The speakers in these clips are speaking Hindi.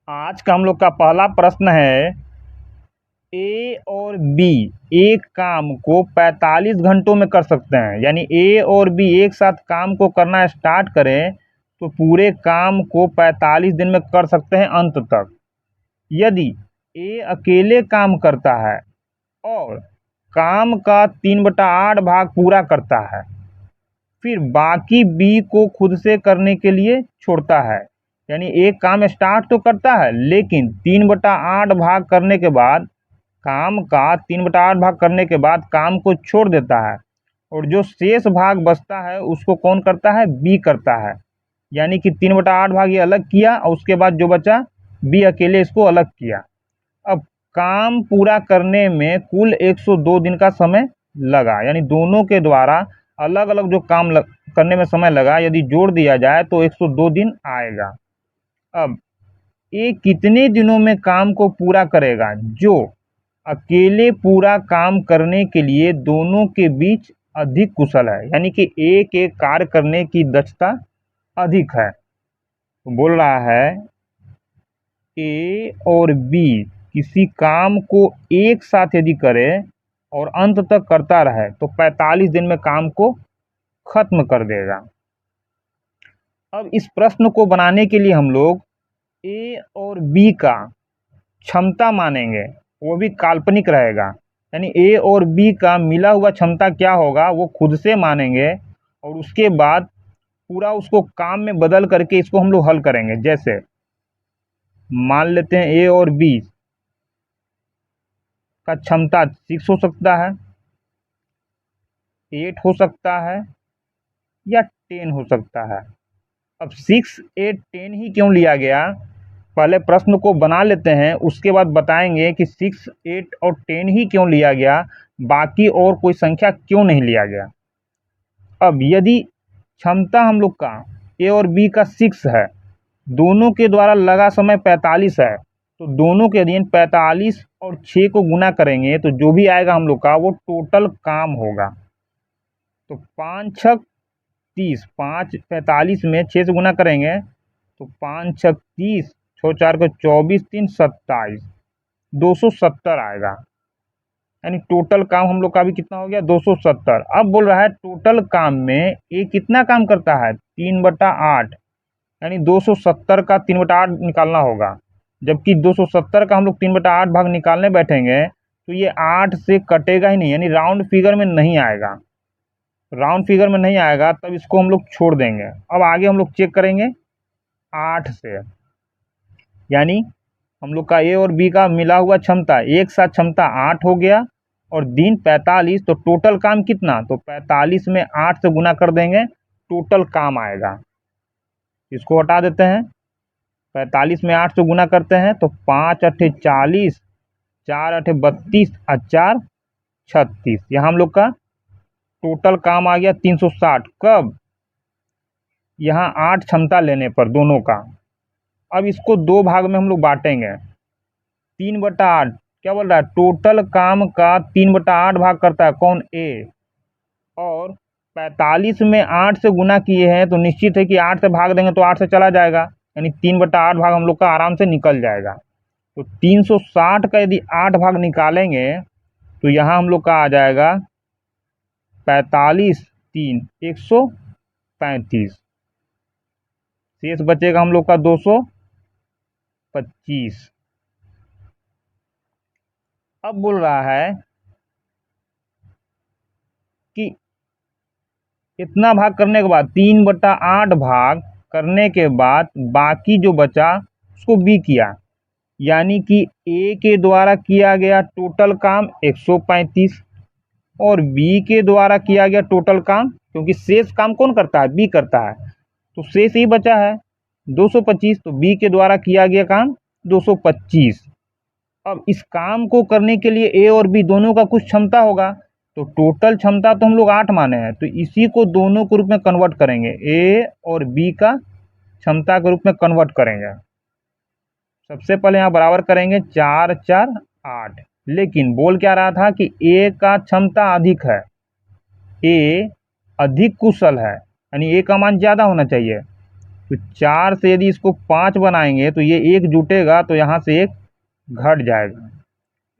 आज का हम लोग का पहला प्रश्न है, ए और बी एक काम को 45 घंटों में कर सकते हैं। यानी ए और बी एक साथ काम को करना स्टार्ट करें तो पूरे काम को 45 दिन में कर सकते हैं अंत तक। यदि ए अकेले काम करता है और काम का 3/8 भाग पूरा करता है, फिर बाकी बी को खुद से करने के लिए छोड़ता है। यानी एक काम स्टार्ट तो करता है, लेकिन 3/8 भाग करने के बाद काम को छोड़ देता है, और जो शेष भाग बचता है उसको कौन करता है? बी करता है। यानी कि 3/8 भाग ये अलग किया और उसके बाद जो बचा बी अकेले इसको अलग किया। अब काम पूरा करने में कुल 102 दिन का समय लगा। यानी दोनों के द्वारा अलग अलग जो काम करने में समय लगा, यदि जोड़ दिया जाए तो 102 दिन आएगा। अब ये कितने दिनों में काम को पूरा करेगा? जो अकेले पूरा काम करने के लिए दोनों के बीच अधिक कुशल है, यानी कि एक एक कार्य करने की दक्षता अधिक है। तो बोल रहा है ए और बी किसी काम को एक साथ यदि करे और अंत तक करता रहे तो 45 दिन में काम को खत्म कर देगा। अब इस प्रश्न को बनाने के लिए हम लोग ए और बी का क्षमता मानेंगे, वो भी काल्पनिक रहेगा। यानी ए और बी का मिला हुआ क्षमता क्या होगा वो खुद से मानेंगे, और उसके बाद पूरा उसको काम में बदल करके इसको हम लोग हल करेंगे। जैसे मान लेते हैं ए और बी का क्षमता 6 हो सकता है, 8 हो सकता है या 10 हो सकता है। अब 6, 8, 10 ही क्यों लिया गया, पहले प्रश्न को बना लेते हैं, उसके बाद बताएंगे कि 6, 8 और 10 ही क्यों लिया गया, बाकी और कोई संख्या क्यों नहीं लिया गया। अब यदि क्षमता हम लोग का ए और बी का 6 है, दोनों के द्वारा लगा समय 45 है, तो दोनों के दिन 45 और 6 को गुना करेंगे तो जो भी आएगा हम लोग का वो टोटल काम होगा। तो 5 6 30, 5 45 में 6 से गुना करेंगे तो 5 6 30, 6 4 को 24, 3 27, 270 आएगा। यानी टोटल काम हम लोग का भी कितना हो गया? 270। अब बोल रहा है टोटल काम में ये कितना काम करता है? 3/8। यानी 270 का 3/8 निकालना होगा। जबकि 270 का हम लोग 3/8 भाग निकालने बैठेंगे तो ये 8 से कटेगा ही नहीं, यानी राउंड फिगर में नहीं आएगा। राउंड फिगर में नहीं आएगा तब इसको हम लोग छोड़ देंगे। अब आगे हम लोग चेक करेंगे 8 से। यानी हम लोग का ए और बी का मिला हुआ क्षमता एक साथ क्षमता 8 हो गया, और दिन 45, तो टोटल काम कितना? तो 45 में 8 से गुना कर देंगे, टोटल काम आएगा। इसको हटा देते हैं, 45 में 8 से गुना करते हैं तो 5 8 40, 4 8 32 और 4 36। यहाँ हम लोग का टोटल काम आ गया 360। कब? यहाँ 8 क्षमता लेने पर दोनों का। अब इसको दो भाग में हम लोग बांटेंगे। 3/8 क्या बोल रहा है? टोटल काम का 3/8 भाग करता है कौन? ए। और 45 में 8 से गुना किए हैं तो निश्चित है कि 8 से भाग देंगे तो 8 से चला जाएगा, यानी 3/8 भाग हम लोग का आराम से निकल जाएगा। तो 360 का यदि 8 भाग निकालेंगे तो यहाँ हम लोग का आ जाएगा 45 3 135। शेष बचेगा हम लोग का 225। अब बोल रहा है कि इतना भाग करने के बाद 3/8 भाग करने के बाद बाकी जो बचा उसको बी किया। यानी कि ए के द्वारा किया गया टोटल काम 135 और बी के द्वारा किया गया टोटल काम, क्योंकि शेष काम कौन करता है? बी करता है, तो शेष ही बचा है 225। तो बी के द्वारा किया गया काम 225। अब इस काम को करने के लिए ए और बी दोनों का कुछ क्षमता होगा, तो टोटल क्षमता तो हम लोग 8 माने हैं, तो इसी को दोनों के रूप में कन्वर्ट करेंगे, ए और बी का क्षमता के रूप में कन्वर्ट करेंगे। सबसे पहले यहाँ बराबर करेंगे 4 4 8। लेकिन बोल क्या रहा था कि ए का क्षमता अधिक है, ए अधिक कुशल है, यानी ए का मान ज़्यादा होना चाहिए। तो 4 से यदि इसको 5 बनाएंगे तो ये 1 जुटेगा, तो यहाँ से 1 घट जाएगा।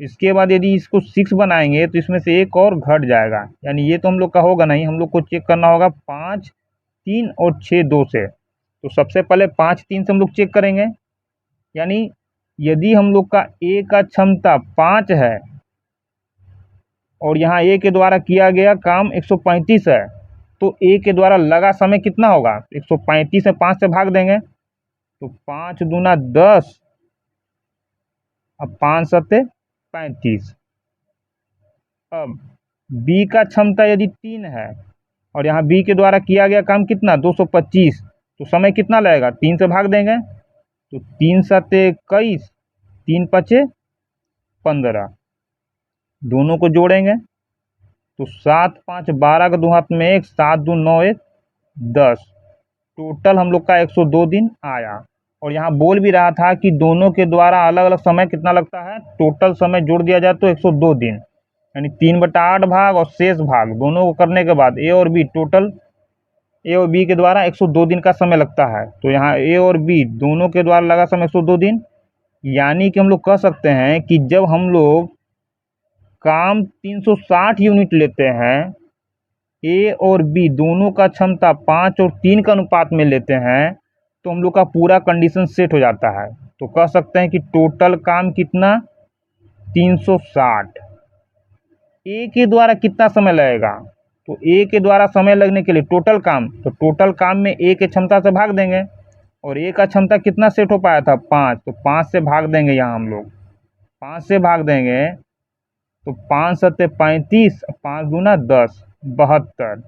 इसके बाद यदि इसको 6 बनाएंगे तो इसमें से 1 और घट जाएगा, यानी ये तो हम लोग का होगा नहीं, हम लोग को चेक करना होगा 5, 3 और 6 2 से। तो सबसे पहले 5, 3 से हम लोग चेक करेंगे, यानी यदि हम लोग का ए का क्षमता 5 है और यहाँ ए के द्वारा किया गया काम 135 है, तो ए के द्वारा लगा समय कितना होगा? 135 में 5 से भाग देंगे तो 5 दूना 10, अब 5 सत्ते 35। अब बी का क्षमता यदि 3 है और यहाँ बी के द्वारा किया गया काम कितना? 225, तो समय कितना लगेगा? 3 से भाग देंगे तो 3 सत्ते 21, 3 पचे 15, दोनों को जोड़ेंगे तो 7 5 12 का 2 हाथ में 1, 7 2 9 1 10, टोटल हम लोग का 102 दिन आया। और यहाँ बोल भी रहा था कि दोनों के द्वारा अलग अलग समय कितना लगता है, टोटल समय जोड़ दिया जाए तो 102 दिन, यानी 3/8 भाग और शेष भाग दोनों को करने के बाद ए और बी, टोटल ए और बी के द्वारा 102 दिन का समय लगता है। तो यहाँ ए और बी दोनों के द्वारा लगा समय 102 दिन, यानी कि हम लोग कह सकते हैं कि जब हम लोग काम 360 यूनिट लेते हैं, ए और बी दोनों का क्षमता 5 और 3 का अनुपात में लेते हैं, तो हम लोग का पूरा कंडीशन सेट हो जाता है। तो कह सकते हैं कि टोटल काम कितना? 360। ए के द्वारा कितना समय लगेगा? तो ए के द्वारा समय लगने के लिए टोटल काम, तो टोटल काम में ए के क्षमता से भाग देंगे, और ए का क्षमता कितना सेट हो पाया था? 5, तो 5 से भाग देंगे, यहाँ हम लोग 5 से भाग देंगे तो 5 सत्ते 35, 5 दूना 10, 72,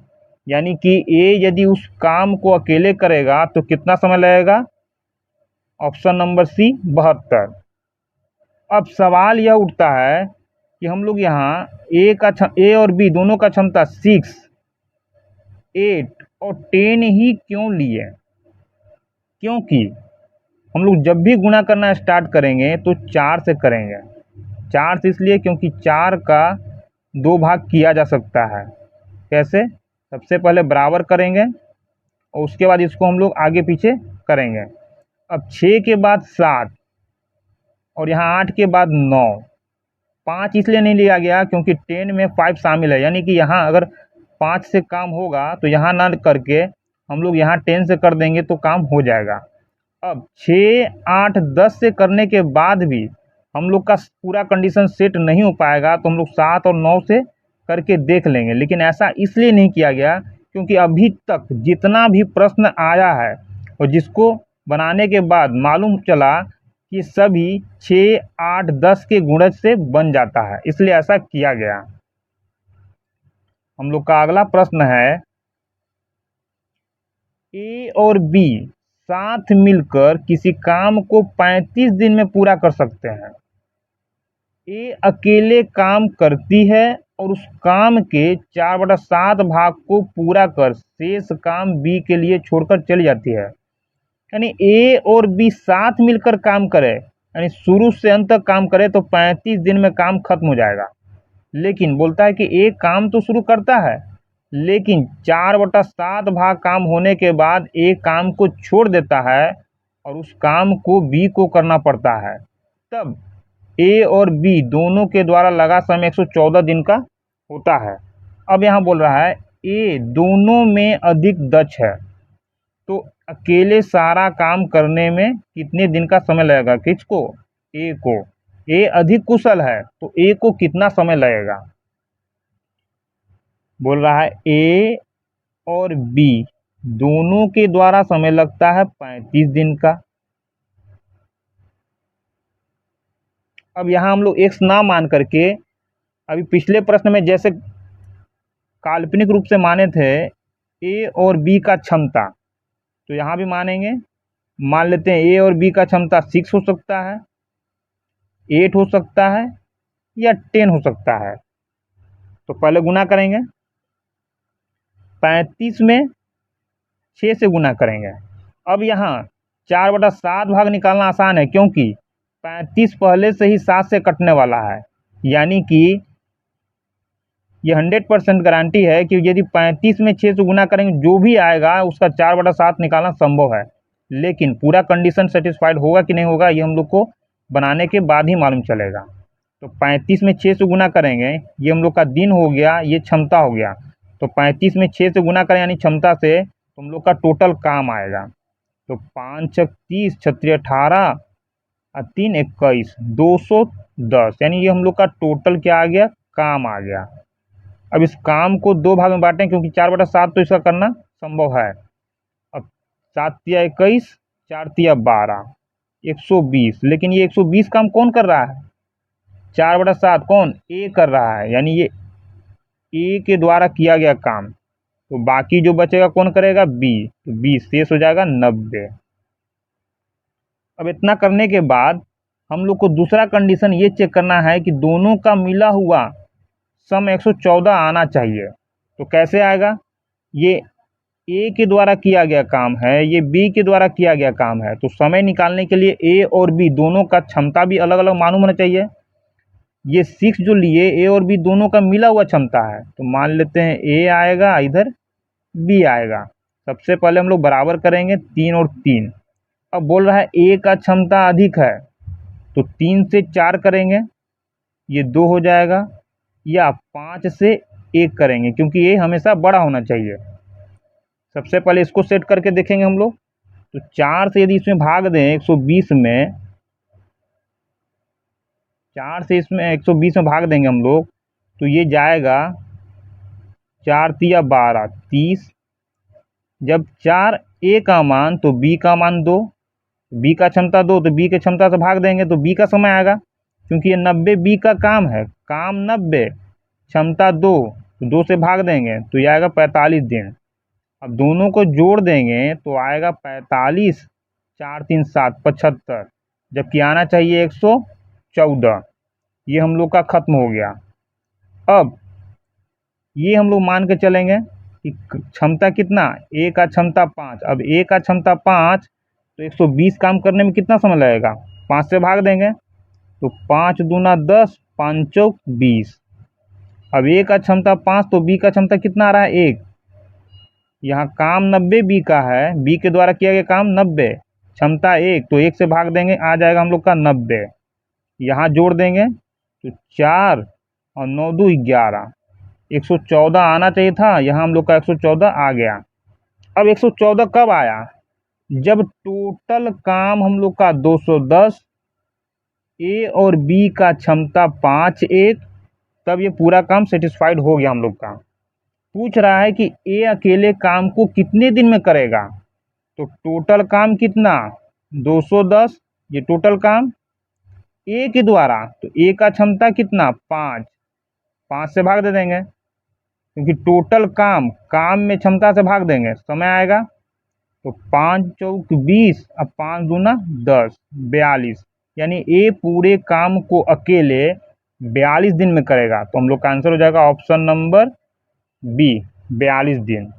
यानी कि ए यदि उस काम को अकेले करेगा तो कितना समय लगेगा? Option number C 72। अब सवाल यह उठता है कि हम लोग यहाँ ए और बी दोनों का क्षमता 6, 8 और 10 ही क्यों लिए? क्योंकि हम लोग जब भी गुणा करना स्टार्ट करेंगे तो 4 से करेंगे। 4 से इसलिए क्योंकि 4 का 2 भाग किया जा सकता है। कैसे? सबसे पहले बराबर करेंगे और उसके बाद इसको हम लोग आगे पीछे करेंगे। अब 6 के बाद 7 और यहाँ 8 के बाद 9, 5 इसलिए नहीं लिया गया क्योंकि 10 में 5 शामिल है, यानी कि यहाँ अगर 5 से काम होगा तो यहाँ ना करके हम लोग यहाँ 10 से कर देंगे तो काम हो जाएगा। अब 6, 8, 10 से करने के बाद भी हम लोग का पूरा कंडीशन सेट नहीं हो पाएगा, तो हम लोग 7 और 9 से करके देख लेंगे। लेकिन ऐसा इसलिए नहीं किया गया क्योंकि अभी तक जितना भी प्रश्न आया है और जिसको बनाने के बाद मालूम चला कि सभी 6, 8, 10 के गुणज से बन जाता है, इसलिए ऐसा किया गया। हम लोग का अगला प्रश्न है, ए और बी साथ मिलकर किसी काम को 35 दिन में पूरा कर सकते हैं। ए अकेले काम करती है और उस काम के 4/7 भाग को पूरा कर शेष काम बी के लिए छोड़कर चली जाती है। यानी ए और बी साथ मिलकर काम करे, यानी शुरू से अंत तक काम करे तो 35 दिन में काम खत्म हो जाएगा। लेकिन बोलता है कि ए काम तो शुरू करता है, लेकिन 4/7 भाग काम होने के बाद ए काम को छोड़ देता है और उस काम को बी को करना पड़ता है। तब ए और बी दोनों के द्वारा लगा समय 114 दिन का होता है। अब यहाँ बोल रहा है ए दोनों में अधिक दक्ष है, तो अकेले सारा काम करने में कितने दिन का समय लगेगा? किसको? ए को। ए अधिक कुशल है तो ए को कितना समय लगेगा? बोल रहा है ए और बी दोनों के द्वारा समय लगता है 35 दिन का। अब यहाँ हम लोग x ना मान करके, अभी पिछले प्रश्न में जैसे काल्पनिक रूप से माने थे ए और बी का क्षमता, तो यहाँ भी मानेंगे। मान लेते हैं ए और बी का क्षमता 6 हो सकता है, 8 हो सकता है या 10 हो सकता है। तो पहले गुना करेंगे, 35 में 6 से गुना करेंगे। अब यहाँ 4/7 भाग निकालना आसान है क्योंकि 35 पहले से ही 7 से कटने वाला है, यानी कि ये 100% गारंटी है कि यदि 35 में 6 से गुना करेंगे जो भी आएगा उसका 4/7 निकालना संभव है। लेकिन पूरा कंडीशन सेटिस्फाइड होगा कि नहीं होगा ये हम लोग को बनाने के बाद ही मालूम चलेगा। तो 35 में 6 से गुना करेंगे, ये हम लोग का दिन हो गया, ये क्षमता हो गया। तो 35 में 6 से गुना करें यानी क्षमता से, तो हम लोग का टोटल काम आएगा। तो 5 छक 30, 36 18 और 3 21, 210, यानी ये हम लोग का टोटल क्या आ गया, काम आ गया। अब इस काम को दो भाग में बांटें क्योंकि 4/7 तो इसका करना संभव है। अब 7 तिया 21, 4 तिया 12, 120, लेकिन ये 120 काम कौन कर रहा है, 4/7 कौन, ए कर रहा है, यानी ये ए के द्वारा किया गया काम। तो बाकी जो बचेगा कौन करेगा, बी, तो बी शेष हो जाएगा 90। अब इतना करने के बाद हम लोग को दूसरा कंडीशन ये चेक करना है कि दोनों का मिला हुआ सम 114 आना चाहिए। तो कैसे आएगा, ये ए के द्वारा किया गया काम है, ये बी के द्वारा किया गया काम है, तो समय निकालने के लिए ए और बी दोनों का क्षमता भी अलग अलग मालूम होना चाहिए। ये 6 जो लिए ए और बी दोनों का मिला हुआ क्षमता है, तो मान लेते हैं ए आएगा, इधर बी आएगा। सबसे पहले हम लोग बराबर करेंगे 3 और 3। अब बोल रहा है ए का क्षमता अधिक है, तो 3 से 4 करेंगे, ये 2 हो जाएगा, या 5 से 1 करेंगे क्योंकि ये हमेशा बड़ा होना चाहिए। सबसे पहले इसको सेट करके देखेंगे हम लोग। तो 4 से यदि इसमें भाग दें 120 में, 4 से इसमें 120 में भाग देंगे हम लोग, तो ये जाएगा 4 तिया 12, 30। जब 4 ए का मान तो बी का मान 2, बी का क्षमता 2, तो बी के क्षमता से भाग देंगे तो बी का समय आएगा, क्योंकि ये 90 बी का काम है, काम 90, क्षमता 2, तो 2 से भाग देंगे तो ये आएगा 45 दिन। अब दोनों को जोड़ देंगे तो आएगा 45, 4 3 7 75, जबकि आना चाहिए 114। ये हम लोग का खत्म हो गया। अब ये हम लोग मान के चलेंगे कि क्षमता कितना, ए का क्षमता 5। अब ए का क्षमता 5, तो 120 काम करने में कितना समय लगेगा, 5 से भाग देंगे तो 5 दूना 10, 5 चौक 20। अब ए का क्षमता 5, तो बी का क्षमता कितना आ रहा है, 1। यहाँ काम 90 बी का है, बी के द्वारा किया गया काम 90, क्षमता 1, तो 1 से भाग देंगे, आ जाएगा हम लोग का 90। यहाँ जोड़ देंगे तो 4 और 9 2 11, 114 आना चाहिए था, यहाँ हम लोग का 114 आ गया। अब 114 कब आया, जब टोटल काम हम लोग का 210, ए और बी का क्षमता 5 1, तब ये पूरा काम सेटिस्फाइड हो गया हम लोग का। पूछ रहा है कि ए अकेले काम को कितने दिन में करेगा, तो टोटल काम कितना 210, ये टोटल काम ए के द्वारा, तो ए का क्षमता कितना 5, 5 से भाग दे देंगे क्योंकि टोटल काम, काम में क्षमता से भाग देंगे, समय आएगा तो 5 चौक 20, अब 5 दूना 10, 42, यानी ए पूरे काम को अकेले 42 दिन में करेगा। तो हम लोग का आंसर हो जाएगा ऑप्शन नंबर बी, 42 दिन।